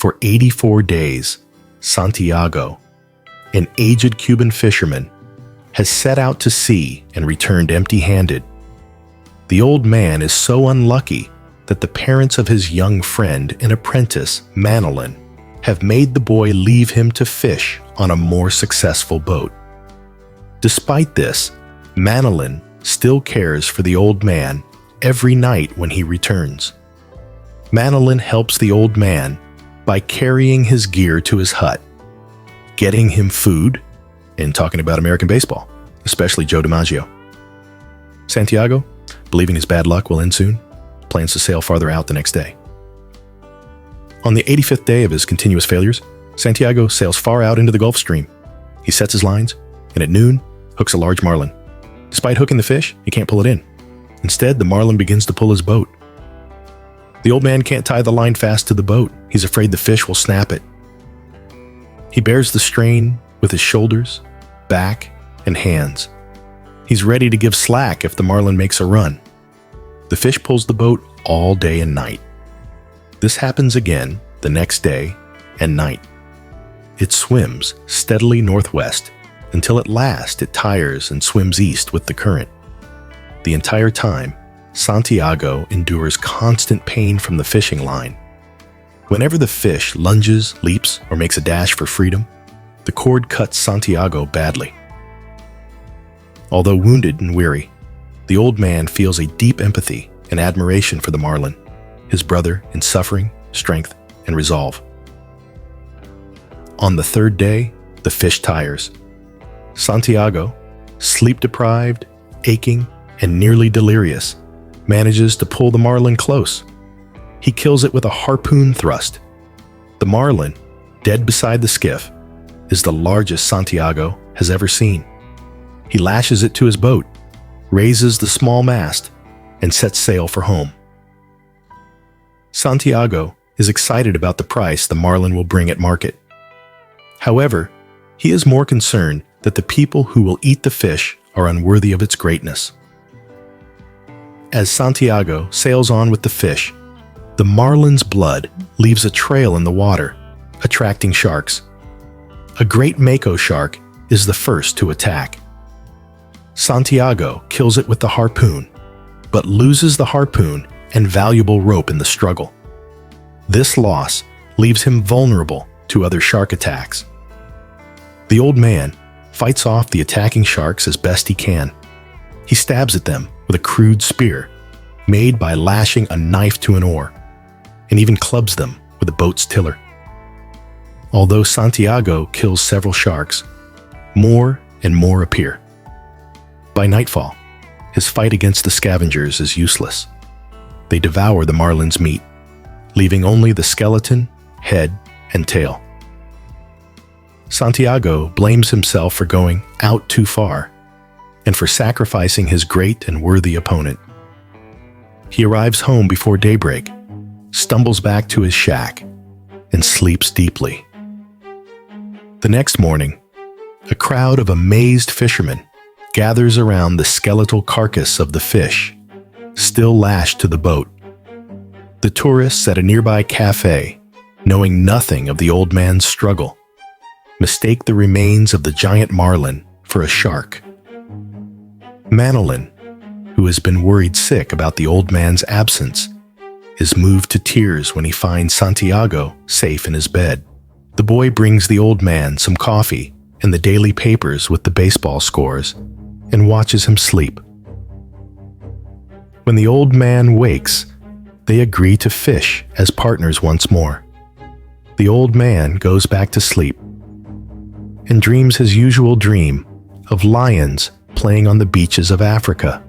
For 84 days, Santiago, an aged Cuban fisherman, has set out to sea and returned empty-handed. The old man is so unlucky that the parents of his young friend and apprentice, Marlin, have made the boy leave him to fish on a more successful boat. Despite this, Marlin still cares for the old man every night when he returns. Marlin helps the old man by carrying his gear to his hut, getting him food, and talking about American baseball, especially Joe DiMaggio. Santiago, believing his bad luck will end soon, plans to sail farther out the next day. On the 85th day of his continuous failures, Santiago sails far out into the Gulf Stream. He sets his lines, and at noon, hooks a large marlin. Despite hooking the fish, he can't pull it in. Instead, the marlin begins to pull his boat. The old man can't tie the line fast to the boat. He's afraid the fish will snap it. He bears the strain with his shoulders, back, and hands. He's ready to give slack if the marlin makes a run. The fish pulls the boat all day and night. This happens again the next day and night. It swims steadily northwest until at last it tires and swims east with the current. The entire time, Santiago endures constant pain from the fishing line. Whenever the fish lunges, leaps, or makes a dash for freedom, the cord cuts Santiago badly. Although wounded and weary, the old man feels a deep empathy and admiration for the marlin, his brother in suffering, strength, and resolve. On the third day, the fish tires. Santiago, sleep-deprived, aching, and nearly delirious, manages to pull the marlin close. He kills it with a harpoon thrust. The marlin, dead beside the skiff, is the largest Santiago has ever seen. He lashes it to his boat, raises the small mast, and sets sail for home. Santiago is excited about the price the marlin will bring at market. However, he is more concerned that the people who will eat the fish are unworthy of its greatness. As Santiago sails on with the fish, the marlin's blood leaves a trail in the water, attracting sharks. A great mako shark is the first to attack. Santiago kills it with the harpoon, but loses the harpoon and valuable rope in the struggle. This loss leaves him vulnerable to other shark attacks. The old man fights off the attacking sharks as best he can. He stabs at them with a crude spear, made by lashing a knife to an oar, and even clubs them with a boat's tiller. Although Santiago kills several sharks, more and more appear. By nightfall, his fight against the scavengers is useless. They devour the marlin's meat, leaving only the skeleton, head, and tail. Santiago blames himself for going out too far and for sacrificing his great and worthy opponent. He arrives home before daybreak, stumbles back to his shack, and sleeps deeply. The next morning, a crowd of amazed fishermen gathers around the skeletal carcass of the fish, still lashed to the boat. The tourists at a nearby cafe, knowing nothing of the old man's struggle, mistake the remains of the giant marlin for a shark. Marlin, who has been worried sick about the old man's absence, is moved to tears when he finds Santiago safe in his bed. The boy brings the old man some coffee and the daily papers with the baseball scores and watches him sleep. When the old man wakes, they agree to fish as partners once more. The old man goes back to sleep and dreams his usual dream of lions playing on the beaches of Africa.